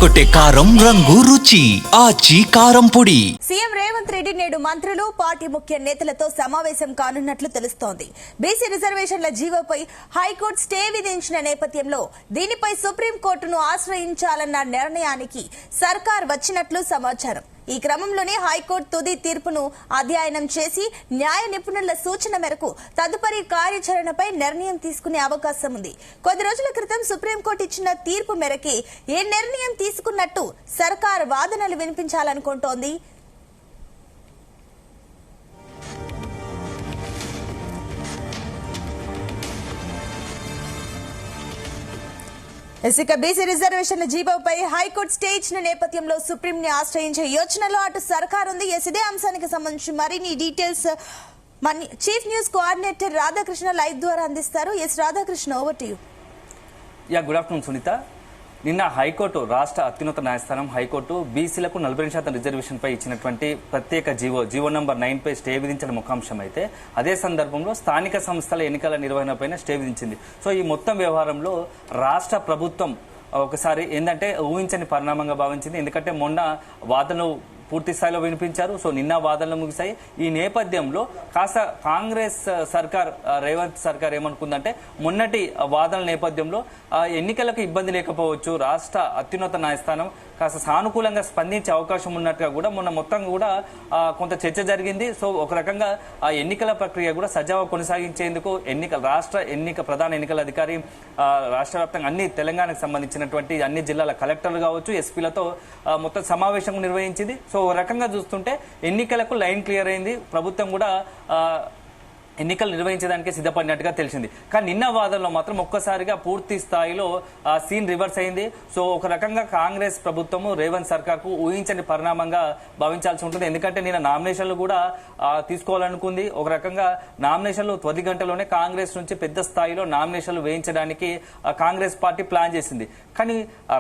అదరగొట్టే కారం రంగు రుచి ఆచి కారం పొడి. సీఎం రేవంత్ రెడ్డి నేడు మంత్రులు పార్టీ ముఖ్య నేతలతో సమావేశం కానున్నట్లు తెలుస్తోంది. బీసీ రిజర్వేషన్ల జీవోపై హైకోర్టు స్టే విధించిన నేపథ్యంలో దీనిపై సుప్రీంకోర్టును ఆశ్రయించాలన్న నిర్ణయానికి సర్కార్ వచ్చినట్లు సమాచారం. ఈ క్రమంలోనే హైకోర్టు తుది తీర్పును అధ్యయనం చేసి న్యాయ నిపుణుల సూచన మేరకు తదుపరి కార్యాచరణపై నిర్ణయం తీసుకునే అవకాశం ఉంది. కొద్ది రోజుల క్రితం సుప్రీంకోర్టు ఇచ్చిన తీర్పు మేరకి ఏ నిర్ణయం తీసుకున్నట్టు సర్కార్ వాదనలు వినిపించాలనుకుంటోంది. బీసీ రిజర్వేషన్ల జీవోపై హైకోర్టు స్టే ఇచ్చిన నేపథ్యంలో సుప్రీం ని ఆశ్రయించే యోచనలో అటు సర్కార్ ఉంది. ఇదే అంశానికి సంబంధించి మరిన్ని details chief news coordinator Radhakrishna live ద్వారా అందిస్తారు. Radhakrishna, over to you. Good afternoon Sunita. నిన్న హైకోర్టు, రాష్ట్ర అత్యున్నత న్యాయస్థానం హైకోర్టు బీసీలకు 40% రిజర్వేషన్ పై ఇచ్చినటువంటి ప్రత్యేక జీవో నంబర్ 9 పై స్టే విధించిన ముఖ్యాంశం అయితే అదే సందర్భంలో స్థానిక సంస్థల ఎన్నికల నిర్వహణపై స్టే విధించింది. సో ఈ మొత్తం వ్యవహారంలో రాష్ట్ర ప్రభుత్వం ఒకసారి ఏంటంటే ఊహించని పరిణామంగా భావించింది. ఎందుకంటే మొన్న వాదనలు పూర్తి స్థాయిలో వినిపించారు. సో నిన్న వాదనలు ముగిశాయి. ఈ నేపథ్యంలో కాస్త కాంగ్రెస్ సర్కార్, రేవంత్ సర్కార్ ఏమనుకుందంటే మొన్నటి వాదనల నేపథ్యంలో ఎన్నికలకు ఇబ్బంది లేకపోవచ్చు, రాష్ట్ర అత్యున్నత న్యాయస్థానం కాస్త సానుకూలంగా స్పందించే అవకాశం ఉన్నట్టుగా కూడా మొన్న మొత్తం కూడా కొంత చర్చ జరిగింది. సో ఒక రకంగా ఆ ఎన్నికల ప్రక్రియ కూడా సజావుగా కొనసాగించేందుకు రాష్ట్ర ప్రధాన ఎన్నికల అధికారి రాష్ట్ర వ్యాప్తంగా అన్ని తెలంగాణకు సంబంధించినటువంటి అన్ని జిల్లాల కలెక్టర్లు కావచ్చు, ఎస్పీలతో మొత్తం సమావేశం నిర్వహించింది. సో ఒక రకంగా చూస్తుంటే ఎన్నికలకు లైన్ క్లియర్ అయింది. ప్రభుత్వం కూడా ఎన్నికలు నిర్వహించడానికి సిద్ధపడినట్టుగా తెలిసింది. కానీ నిన్న వాదనలో మాత్రం ఒక్కసారిగా పూర్తి స్థాయిలో సీన్ రివర్స్ అయింది. సో ఒక రకంగా కాంగ్రెస్ ప్రభుత్వము రేవంత్ సర్కార్ కు ఊహించని పరిణామంగా భావించాల్సి ఉంటుంది. ఎందుకంటే నిన్న నామినేషన్లు కూడా తీసుకోవాలనుకుంది. ఒక రకంగా నామినేషన్లు త్వరి గంటలోనే కాంగ్రెస్ నుంచి పెద్ద స్థాయిలో నామినేషన్లు వేయించడానికి కాంగ్రెస్ పార్టీ ప్లాన్ చేసింది. కానీ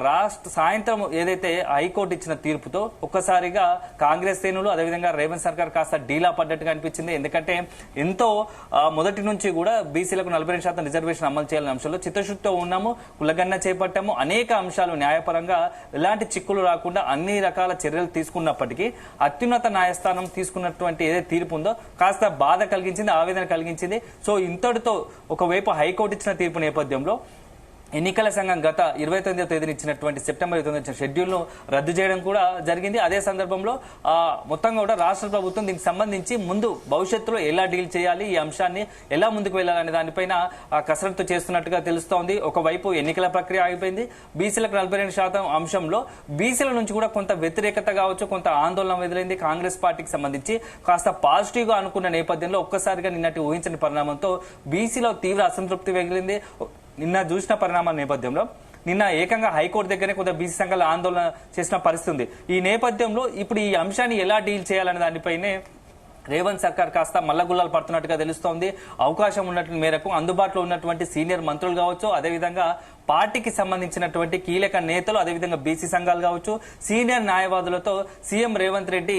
రాష్ట్ర సాయంత్రం ఏదైతే హైకోర్టు ఇచ్చిన తీర్పుతో ఒక్కసారిగా కాంగ్రెస్ శ్రేణులు అదేవిధంగా రేవంత్ సర్కార్ కాస్త డీలా పడ్డట్టుగా అనిపించింది. ఎందుకంటే ఎంతో మొదటి నుంచి కూడా బీసీలకు 40% రిజర్వేషన్ అమలు చేయాలనే అంశంలో చిత్తశుద్ధితో ఉన్నాము, కులగన్న చేపట్టాము. అనేక అంశాలు న్యాయపరంగా ఎలాంటి చిక్కులు రాకుండా అన్ని రకాల చర్యలు తీసుకున్నప్పటికీ అత్యున్నత న్యాయస్థానం తీసుకున్నటువంటి ఏదైతే తీర్పు ఉందో కాస్త బాధ కలిగించింది, ఆవేదన కలిగించింది. సో ఇంతటితో ఒకవైపు హైకోర్టు ఇచ్చిన తీర్పు నేపథ్యంలో ఎన్నికల సంఘం గత 29వ తేదీన ఇచ్చినటువంటి సెప్టెంబర్ 29 ఇచ్చిన షెడ్యూల్ ను రద్దు చేయడం కూడా జరిగింది. అదే సందర్భంలో మొత్తంగా కూడా రాష్ట్ర ప్రభుత్వం దీనికి సంబంధించి ముందు భవిష్యత్తులో ఎలా డీల్ చేయాలి, ఈ అంశాన్ని ఎలా ముందుకు వెళ్లాలనే దానిపైన కసరత్తు చేస్తున్నట్టుగా తెలుస్తోంది. ఒకవైపు ఎన్నికల ప్రక్రియ ఆగిపోయింది. బీసీలకు 42% అంశంలో బీసీల నుంచి కూడా కొంత వ్యతిరేకత కావచ్చు, కొంత ఆందోళన ఎదురైంది. కాంగ్రెస్ పార్టీకి సంబంధించి కాస్త పాజిటివ్ గా అనుకున్న నేపథ్యంలో ఒక్కసారిగా నిన్నటి ఊహించని పరిణామంతో బీసీలో తీవ్ర అసంతృప్తి వెగిలింది. నిన్న చూసిన పరిణామాల నేపథ్యంలో నిన్న ఏకంగా హైకోర్టు దగ్గరే కొంత బీసీ సంఘాలు ఆందోళన చేసిన పరిస్థితి ఉంది. ఈ నేపథ్యంలో ఇప్పుడు ఈ అంశాన్ని ఎలా డీల్ చేయాలనే దానిపైనే రేవంత్ సర్కార్ కాస్త మల్లగుల్లాలు పడుతున్నట్టుగా తెలుస్తోంది. అవకాశం ఉన్నట్టు మేరకు అందుబాటులో ఉన్నటువంటి సీనియర్ మంత్రులు కావచ్చు, అదేవిధంగా పార్టీకి సంబంధించినటువంటి కీలక నేతలు, అదేవిధంగా బీసీ సంఘాలు కావచ్చు, సీనియర్ న్యాయవాదులతో సీఎం రేవంత్ రెడ్డి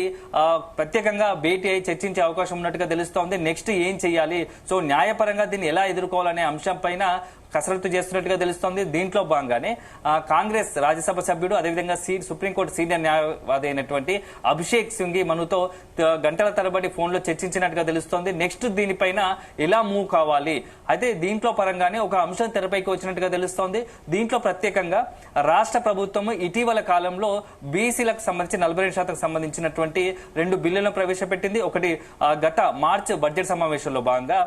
ప్రత్యేకంగా భేటీ అయి చర్చించే అవకాశం ఉన్నట్టుగా తెలుస్తోంది. నెక్స్ట్ ఏం చేయాలి, సో న్యాయపరంగా దీన్ని ఎలా ఎదుర్కోవాలనే అంశం పైన కసరత్తు చేస్తున్నట్టుగా తెలుస్తోంది. దీంట్లో భాగంగానే కాంగ్రెస్ రాజ్యసభ సభ్యుడు అదేవిధంగా సుప్రీంకోర్టు సీనియర్ న్యాయవాది అయినటువంటి అభిషేక్ సింఘి మనుతో గంటల తరబడి ఫోన్లో చర్చించినట్టుగా తెలుస్తోంది. నెక్స్ట్ దీనిపైన ఎలా మూవ్ కావాలి, అయితే దీంట్లో పరంగానే ఒక అంశం తెరపైకి వచ్చినట్టుగా తెలుస్తోంది. దీంట్లో ప్రత్యేకంగా రాష్ట్ర ప్రభుత్వం ఇటీవల కాలంలో బీసీలకు సంబంధించి 42% సంబంధించినటువంటి 2 బిల్లులను ప్రవేశపెట్టింది. ఒకటి గత మార్చి బడ్జెట్ సమావేశంలో భాగంగా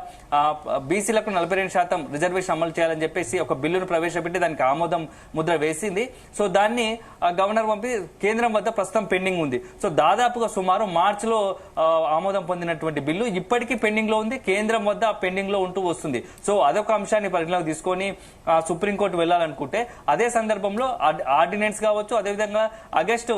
బీసీలకు 42% రిజర్వేషన్ అమలు చేయాలని చెప్పేసి ఒక బిల్లును ప్రవేశపెట్టి దానికి ఆమోదం ముద్ర వేసింది. సో దాన్ని గవర్నర్ పంపి కేంద్రం వద్ద ప్రస్తుతం పెండింగ్ ఉంది. సో దాదాపుగా సుమారు మార్చిలో ఆమోదం పొందినటువంటి బిల్లు ఇప్పటికీ పెండింగ్ లో ఉంది, కేంద్రం వద్ద పెండింగ్ లో ఉంటూ వస్తుంది. సో అదొక అంశాన్ని పరిగణలోకి తీసుకొని సుప్రీంకోర్టు వెళ్లాలనుకుంటే అదే సందర్భంలో ఆర్డినెన్స్ కావచ్చు, అదేవిధంగా ఆగస్టు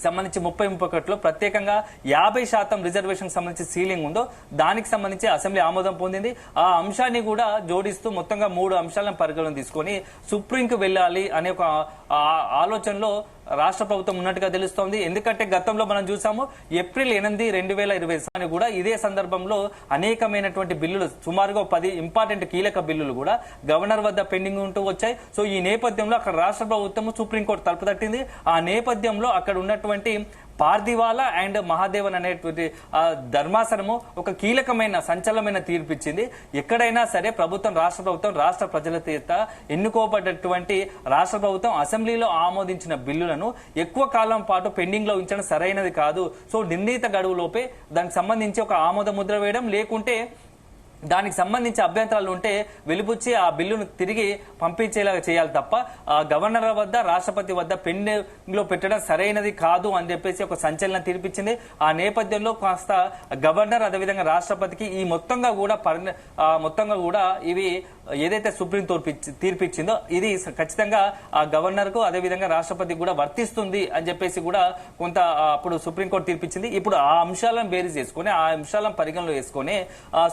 సంబంధించి 30-31లో ప్రత్యేకంగా 50% రిజర్వేషన్ సంబంధించి సీలింగ్ ఉందో దానికి సంబంధించి అసెంబ్లీ ఆమోదం పొందింది. ఆ అంశాన్ని కూడా జోడిస్తూ మొత్తంగా 3 అంశాలను పరిగణన తీసుకొని సుప్రీంకు వెళ్ళాలి అనే ఒక ఆలోచనలో రాష్ట్ర ప్రభుత్వం ఉన్నట్టుగా తెలుస్తోంది. ఎందుకంటే గతంలో మనం చూసాము ఏప్రిల్ 8, 2020 కూడా ఇదే సందర్భంలో అనేకమైనటువంటి బిల్లులు సుమారుగా 10 ఇంపార్టెంట్ కీలక బిల్లులు కూడా గవర్నర్ వద్ద పెండింగ్ ఉంటూ వచ్చాయి. సో ఈ నేపథ్యంలో అక్కడ రాష్ట్ర ప్రభుత్వం సుప్రీంకోర్టు తలుపు తట్టింది. ఆ నేపథ్యంలో అక్కడ ఉన్నటువంటి పార్దివాలా అండ్ మహాదేవన్ అనేటువంటి ధర్మాసనము ఒక కీలకమైన సంచలనమైన తీర్పు ఇచ్చింది. ఎక్కడైనా సరే రాష్ట్ర ప్రభుత్వం రాష్ట్ర ప్రజల చేత ఎన్నుకోబడ్డటువంటి రాష్ట్ర ప్రభుత్వం అసెంబ్లీలో ఆమోదించిన బిల్లులను ఎక్కువ కాలం పాటు పెండింగ్ లో ఉంచడం సరైనది కాదు. సో నిర్ణీత గడువులోపే దానికి సంబంధించి ఒక ఆమోద ముద్ర వేయడం, లేకుంటే దానికి సంబంధించి అభ్యంతరాలు ఉంటే వెలిబుచ్చి ఆ బిల్లును తిరిగి పంపించేలాగా చేయాలి తప్ప గవర్నర్ వద్ద రాష్ట్రపతి వద్ద పెండింగ్ లో పెట్టడం సరైనది కాదు అని చెప్పేసి ఒక సంచలనం తీర్పిచ్చింది. ఆ నేపథ్యంలో కాస్త గవర్నర్ అదేవిధంగా రాష్ట్రపతికి ఈ మొత్తంగా కూడా ఇవి ఏదైతే సుప్రీం తీర్పిచ్చిందో ఇది ఖచ్చితంగా ఆ గవర్నర్ కు అదేవిధంగా రాష్ట్రపతికి కూడా వర్తిస్తుంది అని చెప్పేసి కూడా కొంత అప్పుడు సుప్రీంకోర్టు తీర్పిచ్చింది. ఇప్పుడు ఆ అంశాలను బేరీజ్ చేసుకుని ఆ అంశాలను పరిగణలో వేసుకుని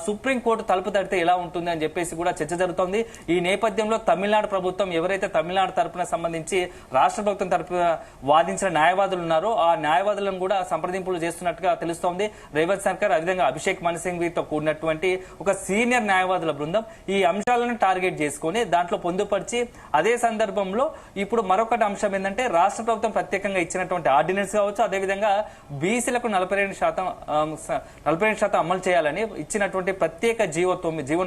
సుప్రీంకోర్టు తలుపు తడితే ఎలా ఉంటుంది అని చెప్పేసి కూడా చర్చ జరుగుతోంది. ఈ నేపథ్యంలో తమిళనాడు ప్రభుత్వం ఎవరైతే తమిళనాడు తరపున సంబంధించి రాష్ట్ర ప్రభుత్వం తరపున వాదించిన న్యాయవాదులు ఉన్నారో ఆ న్యాయవాదులను కూడా సంప్రదింపులు చేస్తున్నట్టుగా తెలుస్తోంది. రేవంత్ సర్కార్ అదేవిధంగా అభిషేక్ మను సింఘ్వితో కూడినటువంటి ఒక సీనియర్ న్యాయవాదుల బృందం ఈ అంశాలను టార్గెట్ చేసుకుని దాంట్లో పొందుపరిచి అదే సందర్భంలో ఇప్పుడు మరొకటి అంశం ఏంటంటే రాష్ట్ర ప్రభుత్వం ప్రత్యేకంగా ఇచ్చినటువంటి ఆర్డినెన్స్ కావచ్చు, అదేవిధంగా బీసీలకు 42% అమలు చేయాలని ఇచ్చినటువంటి ప్రత్యేక జీవో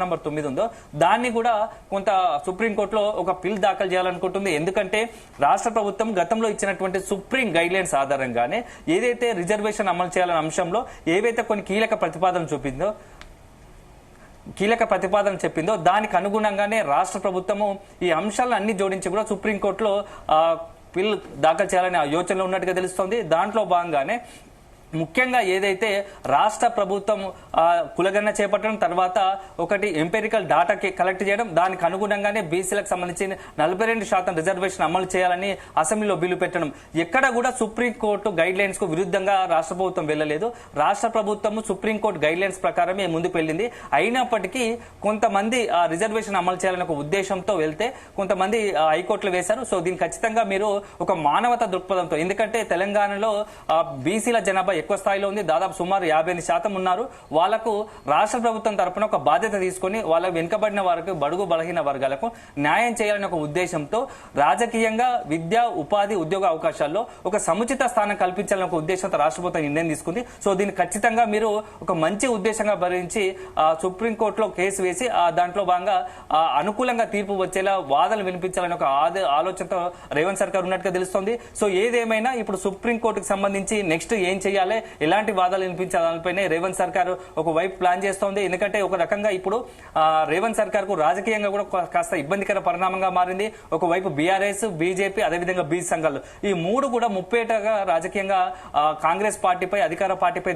నంబర్ 9 ఉందో దాన్ని కూడా కొంత సుప్రీంకోర్టులో ఒక పిల్ దాఖలు చేయాలనుకుంటుంది. ఎందుకంటే రాష్ట్ర ప్రభుత్వం గతంలో ఇచ్చినటువంటి సుప్రీం గైడ్ లైన్స్ ఆధారంగానే ఏదైతే రిజర్వేషన్ అమలు చేయాలనే అంశంలో ఏవైతే కొన్ని కీలక ప్రతిపాదన చెప్పిందో దానికి అనుగుణంగానే రాష్ట్ర ప్రభుత్వము ఈ అంశాలను అన్ని జోడించి కూడా సుప్రీంకోర్టులో పిల్ దాఖలు చేయాలనే యోచనలో ఉన్నట్టుగా తెలుస్తోంది. దాంట్లో భాగంగానే ముఖ్యంగా ఏదైతే రాష్ట్ర ప్రభుత్వం కులగణన చేపట్టడం, తర్వాత ఒకటి ఎంపెరికల్ డాటా కలెక్ట్ చేయడం, దానికి అనుగుణంగానే బీసీలకు సంబంధించి 42% రిజర్వేషన్ అమలు చేయాలని అసెంబ్లీలో బిల్లు పెట్టడం, ఎక్కడ కూడా సుప్రీంకోర్టు గైడ్ లైన్స్ కు విరుద్ధంగా రాష్ట్ర ప్రభుత్వం వెళ్లలేదు. రాష్ట్ర ప్రభుత్వం సుప్రీంకోర్టు గైడ్ లైన్స్ ప్రకారమే ముందుకు వెళ్ళింది. అయినప్పటికీ కొంతమంది రిజర్వేషన్ అమలు చేయాలనే ఒక ఉద్దేశంతో వెళ్తే కొంతమంది హైకోర్టులో వేశారు. సో దీనికి ఖచ్చితంగా మీరు ఒక మానవతా దృక్పథంతో, ఎందుకంటే తెలంగాణలో బీసీల జనాభా ఎక్కువ స్థాయిలో ఉంది, దాదాపు సుమారు 58% ఉన్నారు. వాళ్లకు రాష్ట్ర ప్రభుత్వం తరపున ఒక బాధ్యత తీసుకుని వాళ్ళ వెనుకబడిన వారికి, బడుగు బలహీన వర్గాలకు న్యాయం చేయాలనే ఒక ఉద్దేశంతో రాజకీయంగా విద్యా ఉపాధి ఉద్యోగ అవకాశాల్లో ఒక సముచిత స్థానం కల్పించాలనే ఒక ఉద్దేశంతో రాష్ట్ర ప్రభుత్వం నిర్ణయం తీసుకుంది. సో దీన్ని ఖచ్చితంగా మీరు ఒక మంచి ఉద్దేశంగా భరించి సుప్రీంకోర్టులో కేసు వేసి దాంట్లో భాగంగా అనుకూలంగా తీర్పు వచ్చేలా వాదనలు వినిపించాలని ఒక ఆలోచనతో రేవంత్ సర్కార్ ఉన్నట్టుగా తెలుస్తోంది. సో ఏదేమైనా ఇప్పుడు సుప్రీంకోర్టుకు సంబంధించి నెక్స్ట్ ఏం చేయాలి, ఎలాంటి వాదాలు వినిపించాలి దానిపైనే రేవంత్ సర్కార్ ఒక వైపు ప్లాన్ చేస్తోంది. ఎందుకంటే ఒక రకంగా ఇప్పుడు రేవంత్ సర్కార్ కు రాజకీయంగా కూడా కాస్త ఇబ్బందికర పరిణామంగా మారింది. ఒకవైపు బీఆర్ఎస్, బీజేపీ, అదేవిధంగా బీసీ సంఘాలు ఈ మూడు కూడా ముప్పేటగా రాజకీయంగా కాంగ్రెస్ పార్టీపై, అధికార పార్టీపై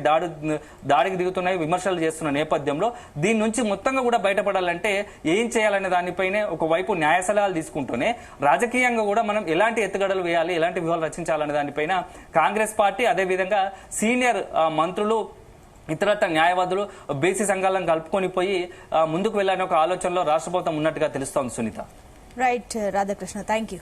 దాడికి దిగుతున్నాయి, విమర్శలు చేస్తున్న నేపథ్యంలో దీని నుంచి మొత్తంగా కూడా బయటపడాలంటే ఏం చేయాలనే దానిపైనే ఒకవైపు న్యాయ సలహాలు తీసుకుంటూనే రాజకీయంగా కూడా మనం ఎలాంటి ఎత్తుగడలు వేయాలి, ఎలాంటి వ్యూహాలు రచించాలనే దానిపైన కాంగ్రెస్ పార్టీ అదేవిధంగా సీనియర్ మంత్రులు, ఇతరత్ర న్యాయవాదులు, బీసీ సంఘాలను కలుపుకొని పోయి ముందుకు వెళ్లాలని ఒక ఆలోచనలో రాష్ట్ర ప్రభుత్వం ఉన్నట్టుగా తెలుస్తోంది. Sunitha. Right Radhakrishna, thank you.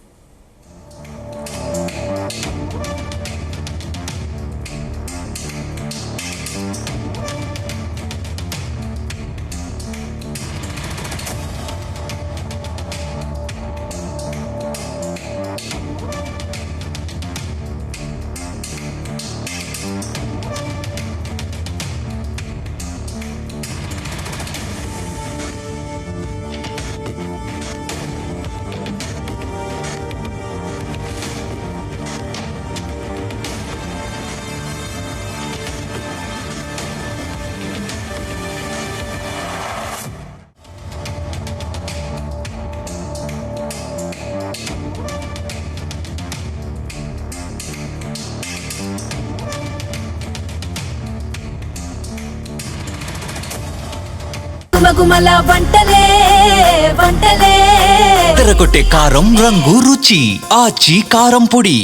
గుమగుమల వంటలే తెరకొట్టే కారం రంగు రుచి ఆచి కారం పొడి.